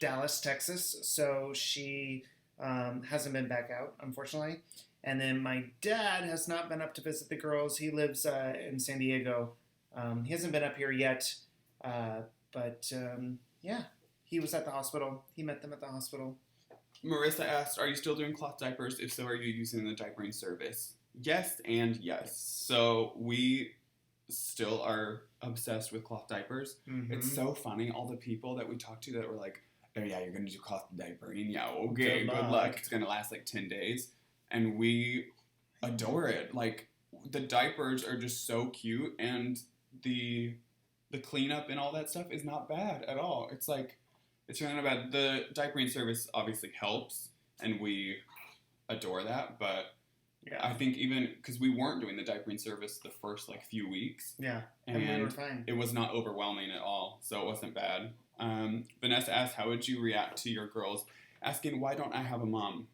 Dallas, Texas, so she hasn't been back out, unfortunately. And then my dad has not been up to visit the girls. He lives in San Diego. He hasn't been up here yet, but he was at the hospital. He met them at the hospital. Marissa asked, are you still doing cloth diapers? If so, are you using the diapering service? Yes and yes. So we still are obsessed with cloth diapers. Mm-hmm. It's so funny, all the people that we talk to that were like, oh yeah, you're going to do cloth diapering. Yeah, okay, good luck. It's going to last like 10 days. And we adore it. Like, the diapers are just so cute, and the cleanup and all that stuff is not bad at all. It's like, it's really not bad. The diapering service obviously helps, and we adore that, but I think even, because we weren't doing the diapering service the first like few weeks. Yeah, and we were fine. It was not overwhelming at all, so it wasn't bad. Vanessa asked, how would you react to your girls asking, why don't I have a mom?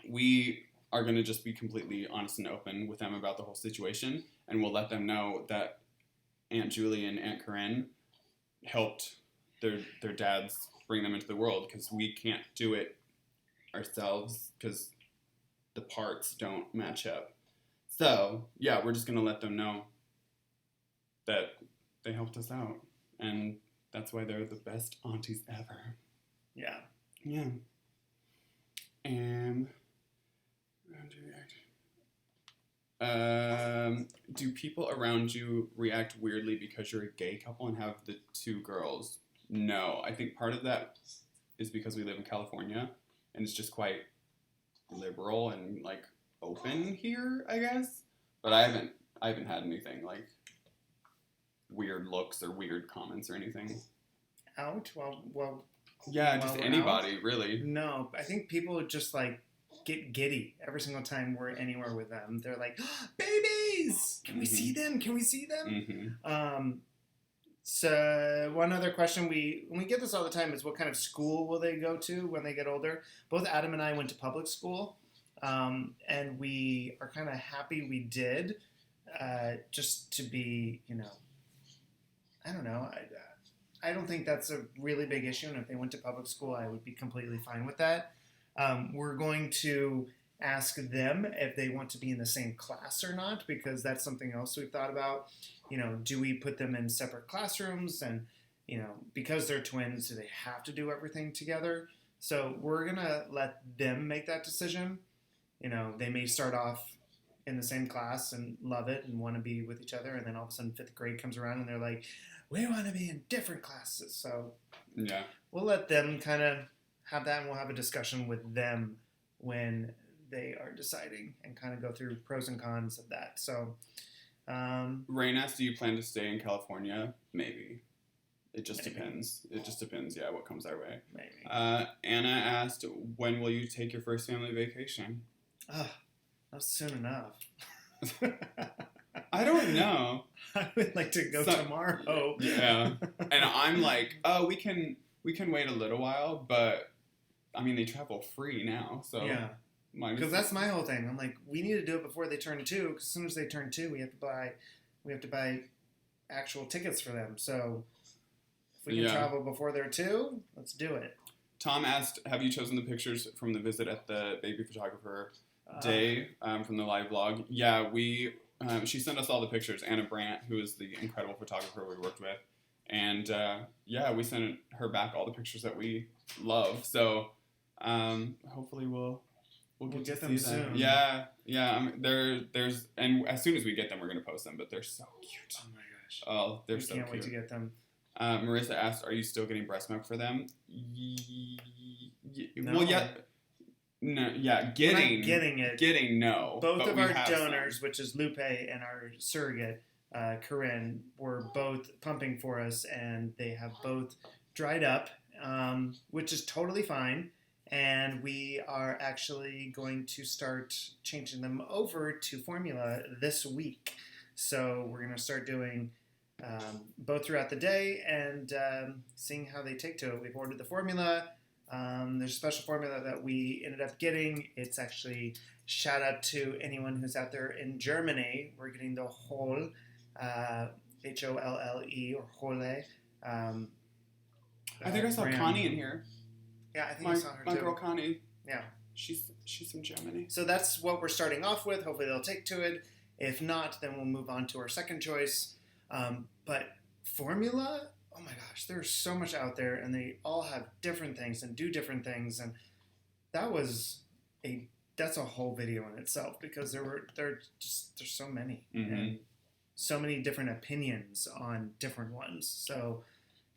We are going to just be completely honest and open with them about the whole situation, and we'll let them know that Aunt Julie and Aunt Corinne helped their dads bring them into the world, because we can't do it ourselves because the parts don't match up. So, yeah, we're just going to let them know that they helped us out, and that's why they're the best aunties ever. Yeah. Yeah. And do people around you react weirdly because you're a gay couple and have the two girls? No. I think part of that is because we live in California, and it's just quite liberal and like open here, I guess. But I haven't had anything like weird looks or weird comments or anything. Out? Well. Yeah, just anybody, really. No, I think people just like get giddy every single time we're anywhere with them. They're like, oh, babies! Can we see them? Can we see them? Mm-hmm. So one other question, we get this all the time, is what kind of school will they go to when they get older? Both Adam and I went to public school, and we are kind of happy we did, just to be, I don't know. I don't think that's a really big issue, and if they went to public school, I would be completely fine with that. We're going to ask them if they want to be in the same class or not, because that's something else we've thought about. Do we put them in separate classrooms? And, because they're twins, do they have to do everything together? So we're going to let them make that decision. They may start off in the same class and love it and want to be with each other, and then all of a sudden 5th grade comes around and they're like, we want to be in different classes. So yeah, we'll let them kind of have that, and we'll have a discussion with them when they are deciding and kind of go through pros and cons of that. So Rain asked, do you plan to stay in California? Maybe. It just Maybe. depends. It just depends, yeah, what comes our way. Maybe. Anna asked, when will you take your first family vacation? Not soon enough. I don't know. I would like to go tomorrow. Yeah. And I'm like, oh, we can wait a little while, but I mean, they travel free now, so yeah. Because that's my whole thing. I'm like, we need to do it before they turn 2. Because as soon as they turn 2, we have to buy actual tickets for them. So if we can travel before they're 2, let's do it. Tom asked, have you chosen the pictures from the visit at the baby photographer day from the live vlog? Yeah, she sent us all the pictures. Anna Brandt, who is the incredible photographer we worked with. And we sent her back all the pictures that we love. So hopefully we'll get them soon. Them. Yeah. There's and as soon as we get them, we're gonna post them. But they're so cute. Oh my gosh. Oh, they're so cute. Can't wait to get them. Marissa asked, "Are you still getting breast milk for them?" No. Well, yeah. No, yeah, getting it. Getting no. Both of our donors, which is Lupe and our surrogate, Corinne, were both pumping for us, and they have both dried up, which is totally fine. And we are actually going to start changing them over to formula this week. So we're going to start doing both throughout the day and seeing how they take to it. We've ordered the formula. There's a special formula that we ended up getting. It's actually shout out to anyone who's out there in Germany. We're getting the Holle, Holle, or Holle. I think I saw brand. Connie in here. Yeah, I think I saw her too. My girl Connie. Yeah. She's from Germany. So that's what we're starting off with. Hopefully they'll take to it. If not, then we'll move on to our second choice. But formula, oh my gosh, there's so much out there, and they all have different things and do different things, and that's a whole video in itself because there's so many and so many different opinions on different ones. So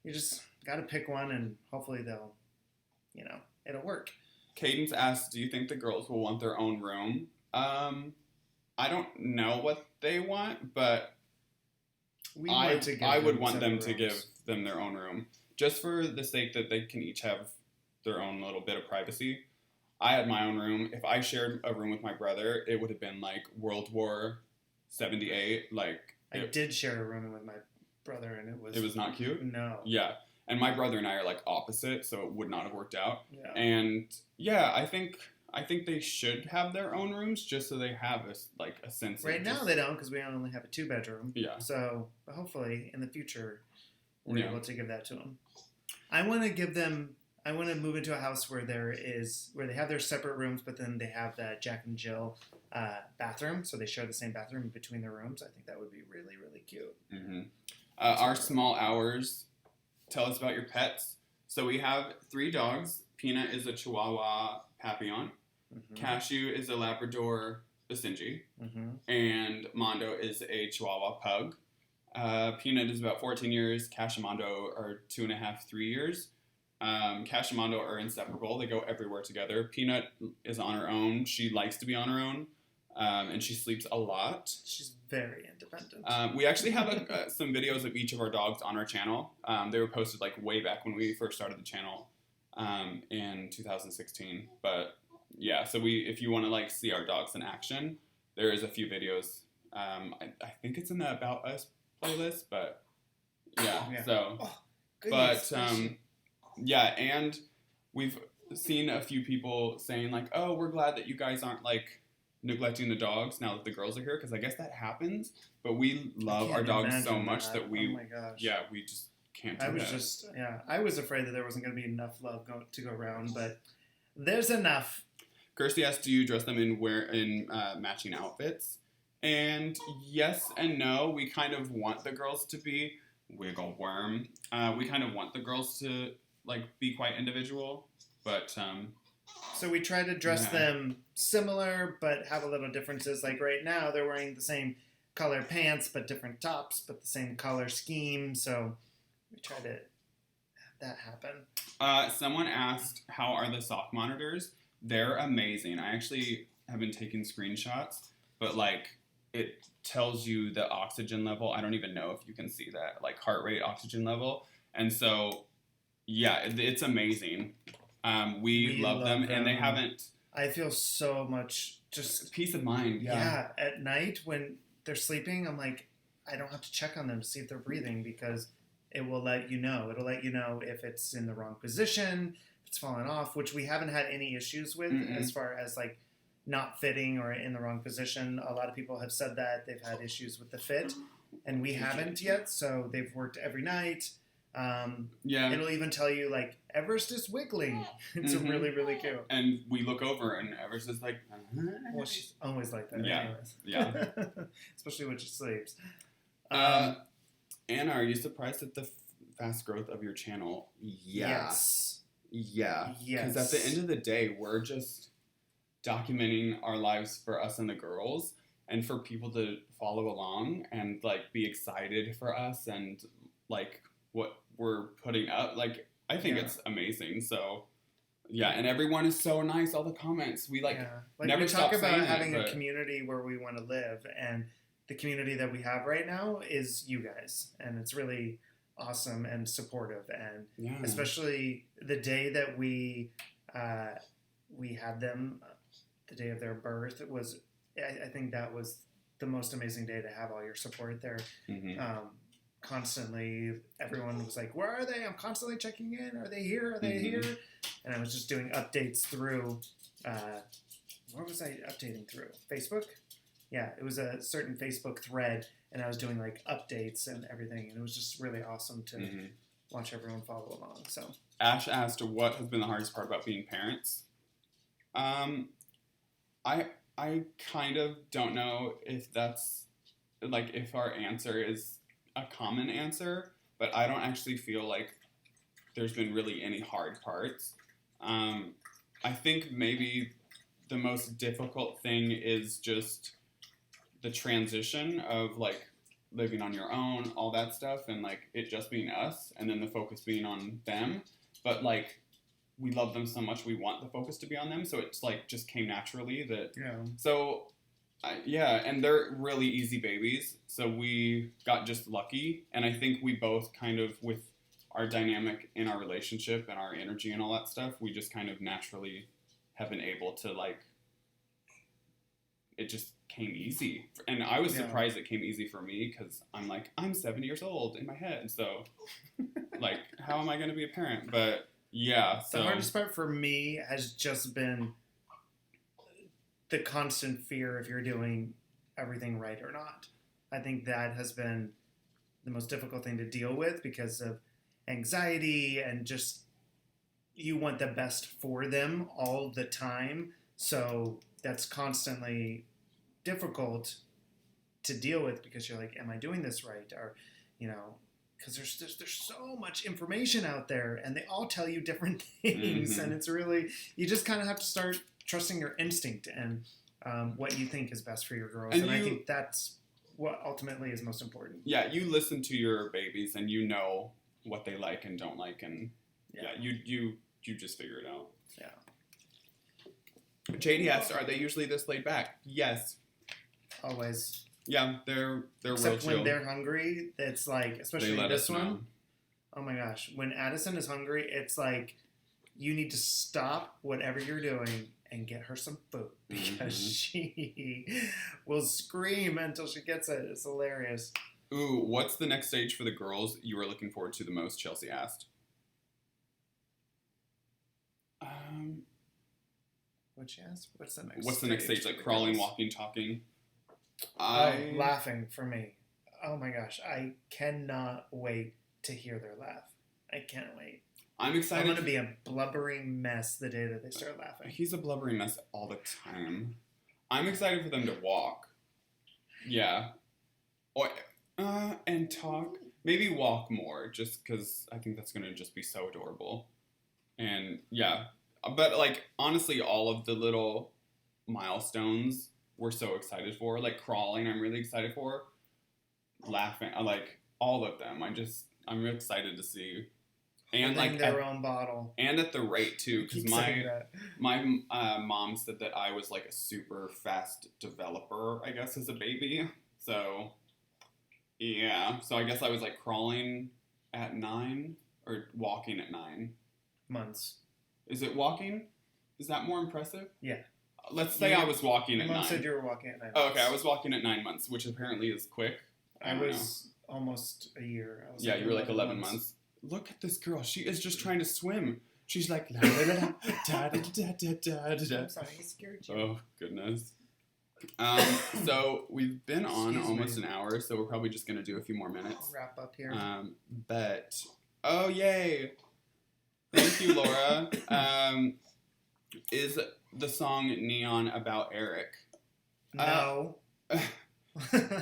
you just got to pick one, and hopefully it'll work. Cadence asked, "Do you think the girls will want their own room?" I don't know what they want, but I would want them to give them their own room, just for the sake that they can each have their own little bit of privacy. I had my own room. If I shared a room with my brother, it would have been like World War 78. I did share a room with my brother, and it was not cute. No. Yeah, and my brother and I are like opposite, so it would not have worked out. Yeah. And yeah, I think they should have their own rooms just so they have a sense. Right now they don't because we only have a 2-bedroom. Yeah. So, but hopefully in the future we're able to give that to them. I want to move into a house where they have their separate rooms, but then they have that Jack and Jill bathroom, so they share the same bathroom between their rooms. I think that would be really, really cute. Mm-hmm. Our small hours. Tell us about your pets. So we have 3 dogs. Peanut is a Chihuahua Papillon. Mm-hmm. Cashew is a Labrador Basenji. Mm-hmm. And Mondo is a Chihuahua Pug. Peanut is about 14 years. Cash and Mondo are 2.5, 3 years. Cash and Mondo are inseparable. They go everywhere together. Peanut is on her own. She likes to be on her own. And she sleeps a lot. She's very independent. We actually have some videos of each of our dogs on our channel. They were posted way back when we first started the channel in 2016. But yeah, so if you want to see our dogs in action, there is a few videos. I think it's in the About Us playlist, but yeah. So, goodness, but yeah, and we've seen a few people saying "Oh, we're glad that you guys aren't neglecting the dogs now that the girls are here," because I guess that happens. But we love our dogs so much that we, oh my gosh, yeah, we just can't do that. I was afraid that there wasn't going to be enough love to go around, but there's enough. Kirsty asked, "Do you dress them in matching outfits?" And yes and no. We kind of want the girls to be wiggle worm. We kind of want the girls to be quite individual, but so we try to dress them similar, but have a little differences. Like right now, they're wearing the same color pants, but different tops, but the same color scheme. So we try to have that happen. Someone asked, "How are the sock monitors?" They're amazing. I actually have been taking screenshots, but it tells you the oxygen level. I don't even know if you can see that, like heart rate, oxygen level. And so, yeah, it's amazing. We love them, and they haven't. I feel so much just peace of mind. Yeah, at night when they're sleeping, I'm like, I don't have to check on them to see if they're breathing because it will let you know. It'll let you know if it's in the wrong position, if it's fallen off, which we haven't had any issues with as far as like not fitting or in the wrong position. A lot of people have said that they've had issues with the fit, and we haven't yet. So they've worked every night. It'll even tell you like Everest is wiggling. It's really, really cute. And we look over and Everest is like, well, she's always like that. Yeah, anyways. Yeah. Especially when she sleeps. Anna, are you surprised at the fast growth of your channel? Yes. Yeah. Because at the end of the day, we're just documenting our lives for us and the girls, and for people to follow along and like be excited for us and like what we're putting up. Like, I think it's amazing. So, yeah, and everyone is so nice. All the comments, we never we stop talk about having a community where we want to live, and the community that we have right now is you guys, and it's really awesome and supportive. And especially the day that we had them, the day of their birth, was I think that was the most amazing day to have all your support there. Constantly, everyone was like, where are they? I'm constantly checking in. Are they here? Are they here? And I was just doing updates through, where was I updating through? Facebook? Yeah, it was a certain Facebook thread, and I was doing like updates and everything, and it was just really awesome to watch everyone follow along. So Ash asked, what has been the hardest part about being parents? I kind of don't know if that's, like, if our answer is a common answer, but I don't actually feel like there's been really any hard parts. I think maybe the most difficult thing is just the transition of like living on your own, all that stuff, and like it just being us, and then the focus being on them. But like we love them so much, we want the focus to be on them, so it's like just came naturally that. So and they're really easy babies, so we got just lucky, and I think we both kind of, with our dynamic in our relationship and our energy and all that stuff, we just kind of naturally have been able to like, it just came easy. And I was surprised it came easy for me, because I'm like, I'm 7 years old in my head, so like, how am I going to be a parent? But yeah, so the hardest part for me has just been the constant fear if you're doing everything right or not. I think that has been the most difficult thing to deal with because of anxiety, and just you want the best for them all the time. So that's constantly difficult to deal with, because you're like, am I doing this right? Or, because there's so much information out there, and they all tell you different things, and it's really, you just kind of have to start trusting your instinct and what you think is best for your girls. And I think that's what ultimately is most important. Yeah, you listen to your babies, and you know what they like and don't like, and you just figure it out. Yeah. JD asks, are they usually this laid back? Yes. Always. Yeah, they're Except real chill. When they're hungry, it's like, especially this one. Oh my gosh. When Addison is hungry, it's like, you need to stop whatever you're doing and get her some food, because she will scream until she gets it. It's hilarious. Ooh, what's the next stage for the girls you are looking forward to the most? Chelsea asked. What'd she ask? What's the next? What's the next stage? Like crawling, walking, talking. Laughing for me. Oh my gosh, I cannot wait to hear their laugh. I can't wait. I'm excited. I'm going to be a blubbering mess the day that they start laughing. He's a blubbering mess all the time. I'm excited for them to walk. Yeah. And talk. Maybe walk more, just because I think that's going to just be so adorable. And yeah. But like, honestly, all of the little milestones we're so excited for. Like crawling, I'm really excited for. Laughing, like all of them. I'm really excited to see And Holding like their own bottle. And at the rate too, because Keep saying that. my mom said that I was like a super fast developer, I guess, as a baby. So yeah, so I guess I was like crawling at 9 or walking at 9 months. Is it walking? Is that more impressive? Yeah. Let's say I was walking at 9. Mom said you were walking at 9 months. Oh, okay, I was walking at 9 months, which apparently is quick. I was almost a year. I was you were like 11 months. Look at this girl. She is just trying to swim. She's like, la, la, la, la, da, da, da, da, da, da. I'm sorry, I scared you. Oh, goodness. So we've been on almost an hour, so we're probably just going to do a few more minutes. I'll wrap up here. But, oh, yay. Thank you, Laura. Is the song Neon about Eric? No.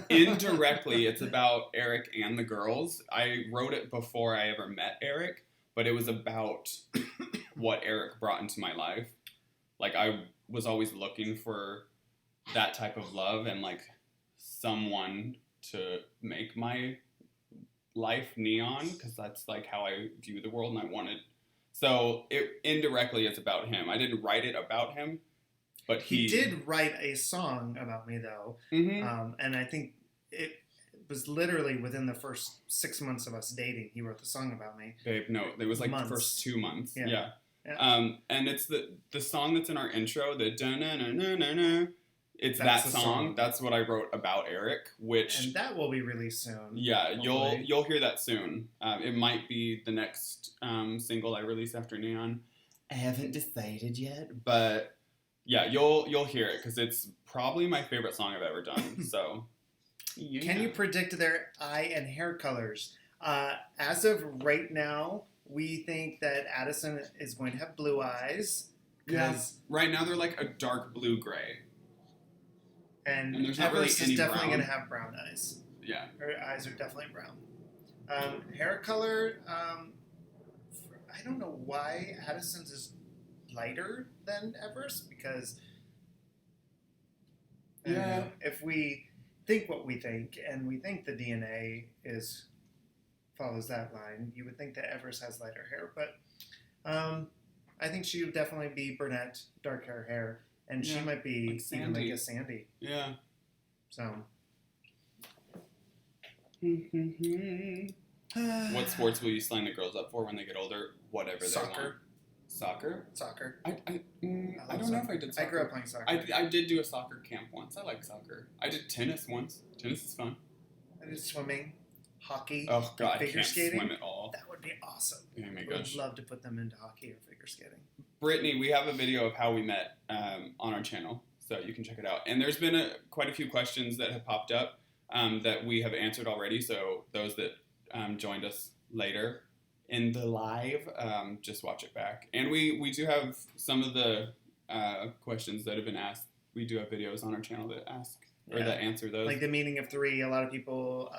Indirectly, it's about Eric and the girls. I wrote it before I ever met Eric, but it was about what Eric brought into my life. Like, I was always looking for that type of love and, like, someone to make my life neon, because that's, like, how I view the world, and I wanted... So, indirectly, it's about him. I didn't write it about him. But he did write a song about me, though. Mm-hmm. And I think it was literally within the first 6 months of us dating, he wrote the song about me. Babe, no, it was like the first 2 months. Yeah. And it's the song that's in our intro, the da-na-na-na-na-na. It's that song. That's what I wrote about Eric, which... And that will be released soon. Yeah, you'll hear that soon. It might be the next single I release after Neon. I haven't decided yet, but... Yeah, you'll hear it because it's probably my favorite song I've ever done. So, yeah. Can you predict their eye and hair colors? As of right now, we think that Addison is going to have blue eyes. Yeah. Right now they're like a dark blue gray. And there's not Everest really is definitely brown. going to have brown eyes. Yeah. Her eyes are definitely brown. Hair color, I don't know why Addison's is lighter than Everest, because if we think what we think and we think the DNA follows that line, you would think that Everest has lighter hair, but I think she would definitely be brunette, dark hair, and she might be like even like a Sandy. Yeah. So. What sports will you sign the girls up for when they get older? Whatever they want. Soccer? I don't know if I did soccer. I grew up playing soccer. I did do a soccer camp once. I like soccer. I did tennis once. Tennis is fun. I did swimming, hockey, oh god, figure I can't skating. Swim at all. That would be awesome. Oh my I gosh. would love to put them into hockey or figure skating. Brittany, we have a video of how we met on our channel, so you can check it out. And there's been quite a few questions that have popped up that we have answered already, so those that joined us later in the live, just watch it back. And we do have some of the questions that have been asked. We do have videos on our channel that ask or that answer those. Like the meaning of 3. A lot of people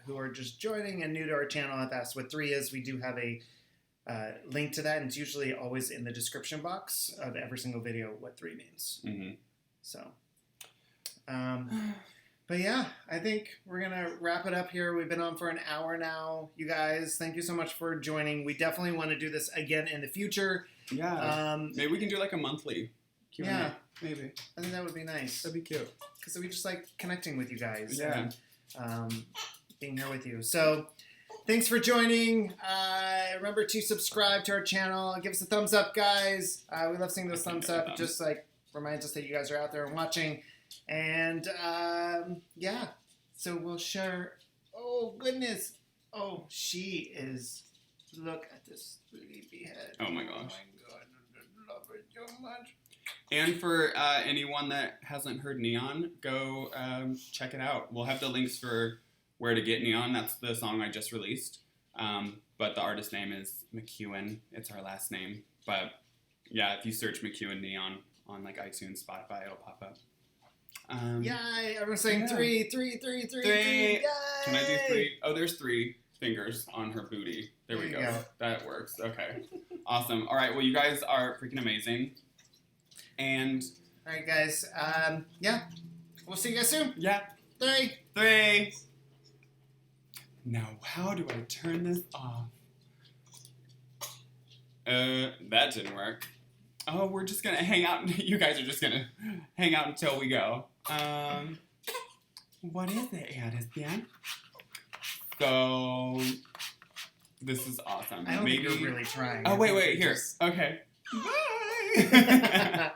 who are just joining and new to our channel have asked what 3 is. We do have a link to that, and it's usually always in the description box of every single video what 3 means. Mm-hmm. So, but yeah, I think we're going to wrap it up here. We've been on for an hour now. You guys, thank you so much for joining. We definitely want to do this again in the future. Yeah. Maybe we can do like a monthly Q&A. Yeah. Maybe. I think that would be nice. That'd be cute. Because we just like connecting with you guys. Yeah. And being here with you. So, thanks for joining. Remember to subscribe to our channel. Give us a thumbs up, guys. We love seeing those thumbs up. It just like reminds us that you guys are out there and watching. And yeah, so we'll share. Oh goodness! Oh, she is. Look at this sleepy head. Oh my gosh! Oh my god, I love it so much. And for anyone that hasn't heard Neon, go check it out. We'll have the links for where to get Neon. That's the song I just released. But the artist name is McEwen. It's our last name. But yeah, if you search McEwen Neon on like iTunes, Spotify, it'll pop up. Yay! Everyone's saying 3, 3, 3, 3, 3. Yay! Can I do 3? Oh, there's 3 fingers on her booty. There we you go. go. That works. Okay. Awesome. All right. Well, you guys are freaking amazing. And all right, guys. Yeah. We'll see you guys soon. Yeah. 3. Now, how do I turn this off? That didn't work. Oh, we're just gonna hang out. You guys are just gonna hang out until we go. What is it, Addison? So, this is awesome. I don't think you're really trying. Oh, wait, here. Okay. Bye!